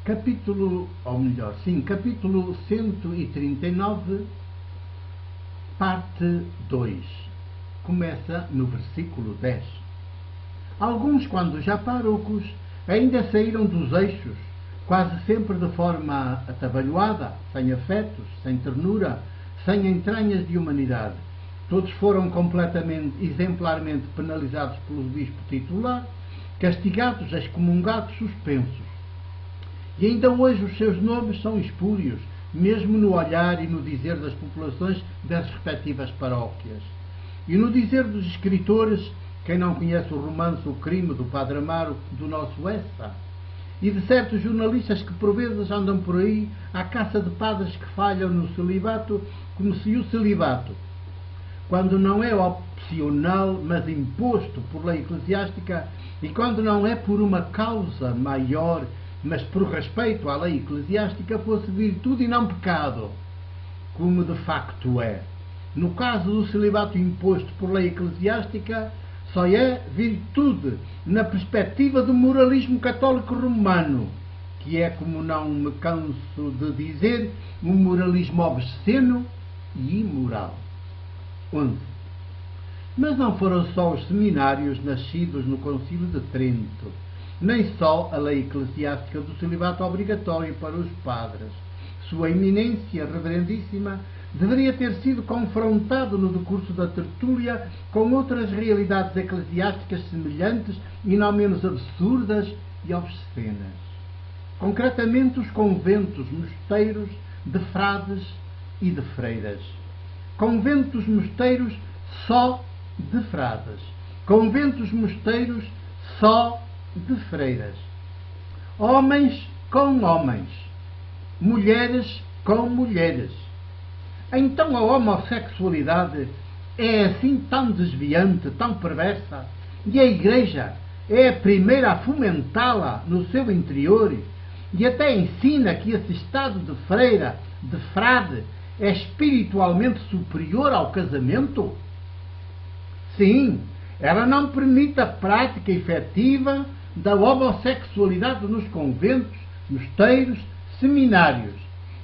capítulo 139, parte 2. Começa no versículo 10. Alguns, quando já parocos, ainda saíram dos eixos, quase sempre de forma atabalhoada, sem afetos, sem ternura, sem entranhas de humanidade. Todos foram exemplarmente penalizados pelo bispo titular, castigados, excomungados, suspensos. E ainda hoje os seus nomes são espúrios, mesmo no olhar e no dizer das populações das respectivas paróquias. E no dizer dos escritores, quem não conhece o romance O Crime do Padre Amaro, do nosso Essa, e de certos jornalistas que por vezes andam por aí à caça de padres que falham no celibato, como se o celibato, quando não é opcional, mas imposto por lei eclesiástica, e quando não é por uma causa maior, mas por respeito à lei eclesiástica, fosse virtude e não pecado, como de facto é. No caso do celibato imposto por lei eclesiástica, só é virtude na perspectiva do moralismo católico romano, que é, como não me canso de dizer, um moralismo obsceno e imoral. 11. Mas não foram só os seminários nascidos no Concílio de Trento, nem só a lei eclesiástica do celibato obrigatório para os padres. Sua eminência reverendíssima deveria ter sido confrontado no decurso da tertúlia com outras realidades eclesiásticas semelhantes e não menos absurdas e obscenas. Concretamente, os conventos mosteiros de frades e de freiras. Conventos mosteiros só de frades. Conventos mosteiros só de freiras. Homens com homens. Mulheres com mulheres. Então a homossexualidade é assim tão desviante, tão perversa, e a Igreja é a primeira a fomentá-la no seu interior, e até ensina que esse estado de freira, de frade, é espiritualmente superior ao casamento? Sim, ela não permite a prática efetiva da homossexualidade nos conventos, mosteiros, seminários,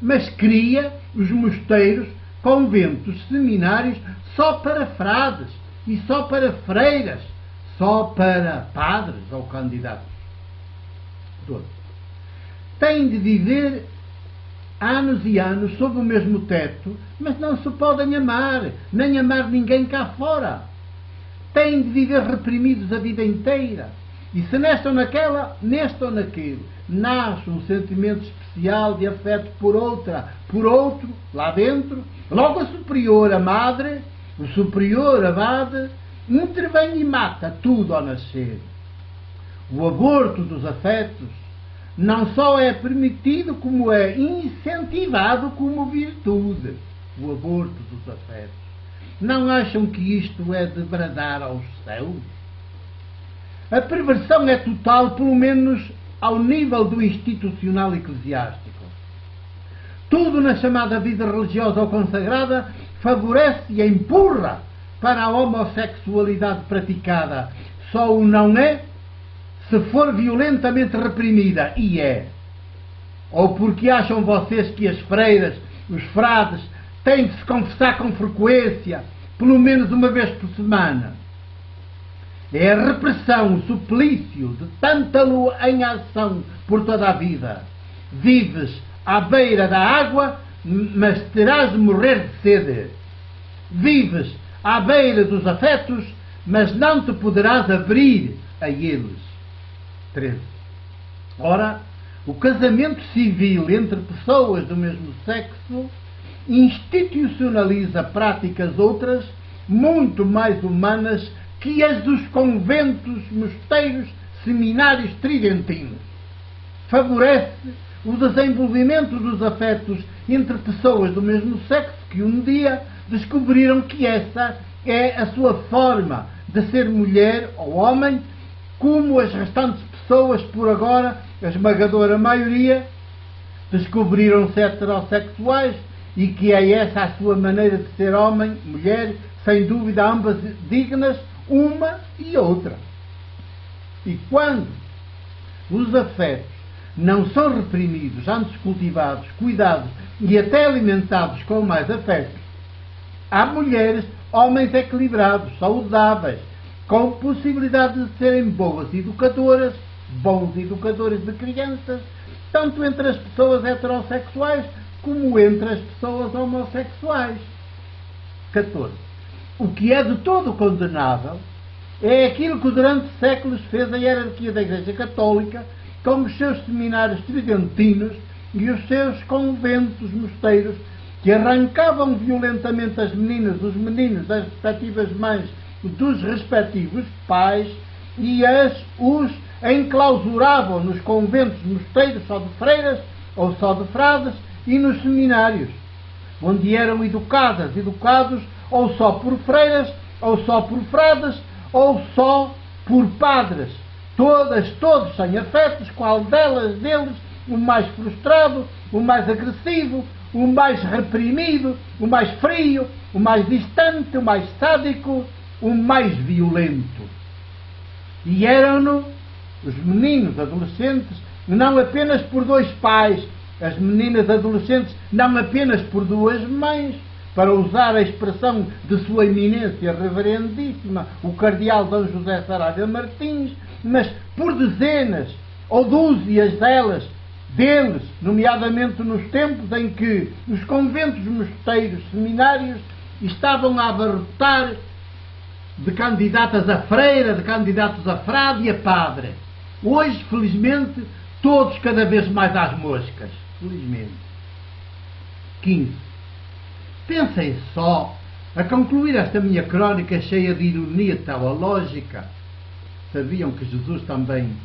mas cria os mosteiros, conventos, seminários só para frades e só para freiras, só para padres ou candidatos. 12. Têm de viver anos e anos sob o mesmo teto, mas não se podem amar, nem amar ninguém cá fora. Têm de viver reprimidos a vida inteira. E se nesta ou naquela, neste ou naquele, nasce um sentimento especial de afeto por outra, por outro, lá dentro, logo a superior, a madre, o superior, abade, intervém e mata tudo ao nascer. O aborto dos afetos não só é permitido, como é incentivado como virtude. O aborto dos afetos. Não acham que isto é de bradar aos céus? A perversão é total, pelo menos ao nível do institucional eclesiástico. Tudo na chamada vida religiosa ou consagrada favorece e empurra para a homossexualidade praticada. Só o não é se for violentamente reprimida, e é. Ou porque acham vocês que as freiras, os frades, têm de se confessar com frequência, pelo menos uma vez por semana. É a repressão, o suplício de tanta lua em ação por toda a vida. Vives à beira da água, mas terás de morrer de sede. Vives à beira dos afetos, mas não te poderás abrir a eles. 13. Ora, o casamento civil entre pessoas do mesmo sexo institucionaliza práticas outras, muito mais humanas, que as dos conventos, mosteiros, seminários tridentinos. Favorece o desenvolvimento dos afetos entre pessoas do mesmo sexo que um dia descobriram que essa é a sua forma de ser mulher ou homem, como as restantes pessoas, por agora, a esmagadora maioria, descobriram-se heterossexuais e que é essa a sua maneira de ser homem, mulher, sem dúvida ambas dignas, uma e outra. E quando os afetos não são reprimidos, antes cultivados, cuidados e até alimentados com mais afeto. Há mulheres, homens equilibrados, saudáveis, com possibilidade de serem boas educadoras, bons educadores de crianças, tanto entre as pessoas heterossexuais como entre as pessoas homossexuais. 14. O que é de todo condenável é aquilo que durante séculos fez a hierarquia da Igreja Católica, como os seus seminários tridentinos e os seus conventos mosteiros, que arrancavam violentamente as meninas, os meninos das respectivas mães dos respectivos pais e os enclausuravam nos conventos mosteiros só de freiras ou só de frades e nos seminários, onde eram educados ou só por freiras, ou só por frades, ou só por padres, todos sem afetos, qual deles, o mais frustrado, o mais agressivo, o mais reprimido, o mais frio, o mais distante, o mais sádico, o mais violento. E eram-no os meninos adolescentes não apenas por dois pais, as meninas adolescentes não apenas por duas mães, para usar a expressão de sua eminência reverendíssima, o cardeal D. José Saraiva Martins, mas por dezenas ou dúzias deles, nomeadamente nos tempos em que os conventos mosteiros seminários estavam a abarrotar de candidatas a freira, de candidatos a frade e a padre. Hoje, felizmente, todos cada vez mais às moscas. Felizmente. 15. Pensem só, a concluir esta minha crónica cheia de ironia teológica. Sabiam que Jesus também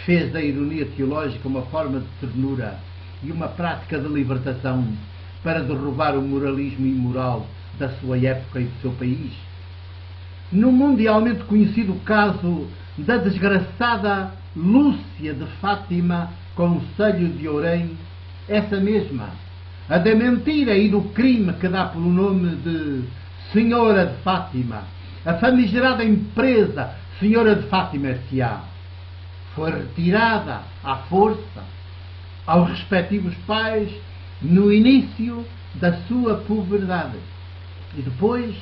fez da ironia teológica uma forma de ternura e uma prática de libertação para derrubar o moralismo imoral da sua época e do seu país? No mundialmente conhecido caso da desgraçada Lúcia de Fátima, Conselho de Ourém, essa mesma, a da mentira e do crime que dá pelo nome de Senhora de Fátima, a famigerada empresa Senhora de Fátima S.A., foi retirada à força aos respectivos pais no início da sua puberdade e depois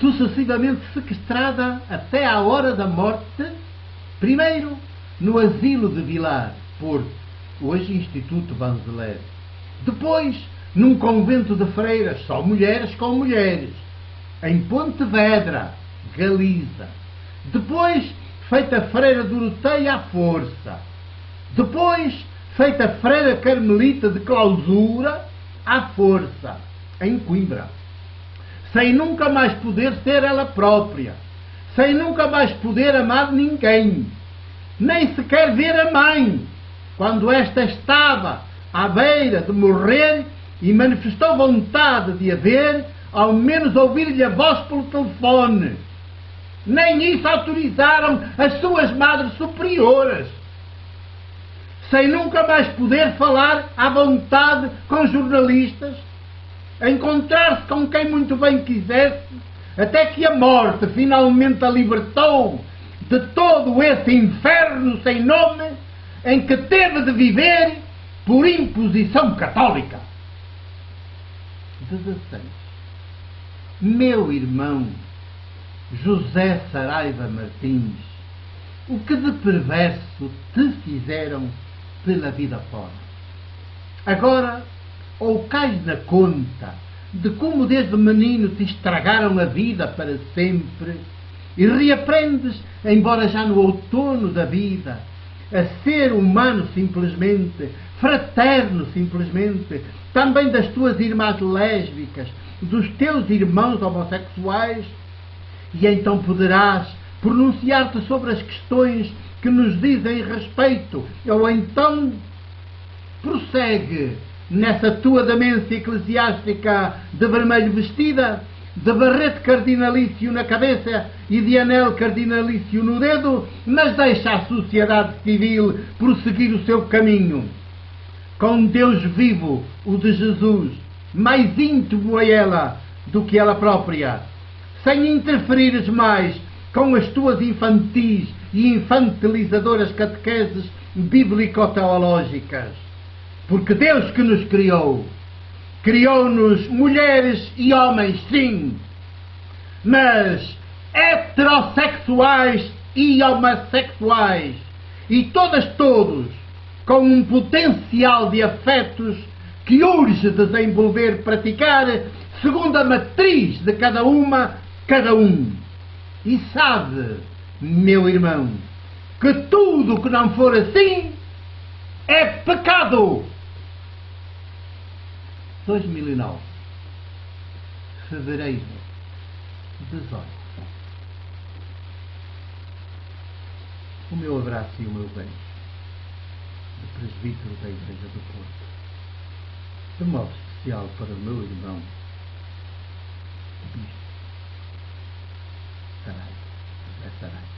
sucessivamente sequestrada até à hora da morte, primeiro no asilo de Vilar, Porto, hoje Instituto Vanzeler, depois num convento de freiras, só mulheres com mulheres, em Pontevedra, Galiza, depois feita freira Doroteia à força, depois feita freira carmelita de clausura à força, em Coimbra, sem nunca mais poder ser ela própria, sem nunca mais poder amar ninguém, nem sequer ver a mãe, quando esta estava à beira de morrer e manifestou vontade de a ver, ao menos ouvir-lhe a voz pelo telefone. Nem isso autorizaram as suas madres superiores. Sem nunca mais poder falar à vontade com jornalistas, encontrar-se com quem muito bem quisesse, até que a morte finalmente a libertou de todo esse inferno sem nome em que teve de viver por imposição católica. 16. Meu irmão José Saraiva Martins, o que de perverso te fizeram pela vida fora? Agora, ou cais na conta de como desde menino te estragaram a vida para sempre e reaprendes, embora já no outono da vida, a ser humano simplesmente, fraterno simplesmente, também das tuas irmãs lésbicas, dos teus irmãos homossexuais, e então poderás pronunciar-te sobre as questões que nos dizem respeito, ou então prossegue nessa tua demência eclesiástica de vermelho vestida, de barrete cardinalício na cabeça e de anel cardinalício no dedo, mas deixa a sociedade civil prosseguir o seu caminho, com Deus vivo, o de Jesus, mais íntimo a ela do que ela própria, sem interferires mais com as tuas infantis e infantilizadoras catequeses bíblico-teológicas. Porque Deus que nos criou, criou-nos mulheres e homens, sim, mas heterossexuais e homossexuais, e todos, com um potencial de afetos que urge desenvolver, praticar, segundo a matriz de cada um. E sabe, meu irmão, que tudo o que não for assim é pecado. 2009, fevereiro 18. O meu abraço e o meu beijo do presbítero da Igreja do Porto, de modo especial para o meu irmão, o bispo Saraiva, José Saraiva.